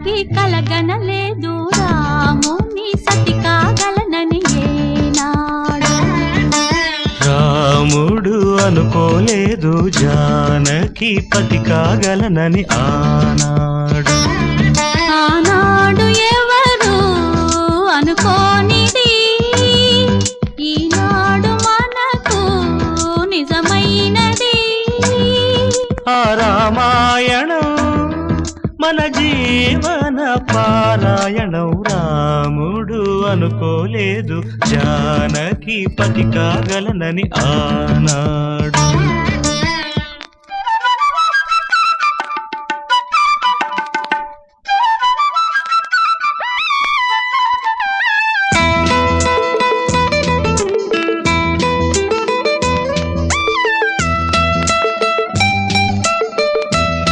జానకి కలగనలేదు రాముని సతి కాగలనని ఏనాడు. రాముడు అనుకోలేదు జానకి పతి కాగలనని ఆనాడు. ఆనాడు ఎవరు అనుకోనిది ఈనాడు మనకు నిజమైనది. ఆ రామాయణం మన జీవన పారాయణం. రాముడు అనుకోలేదు జానకి పతి కాగలనని ఆనాడు.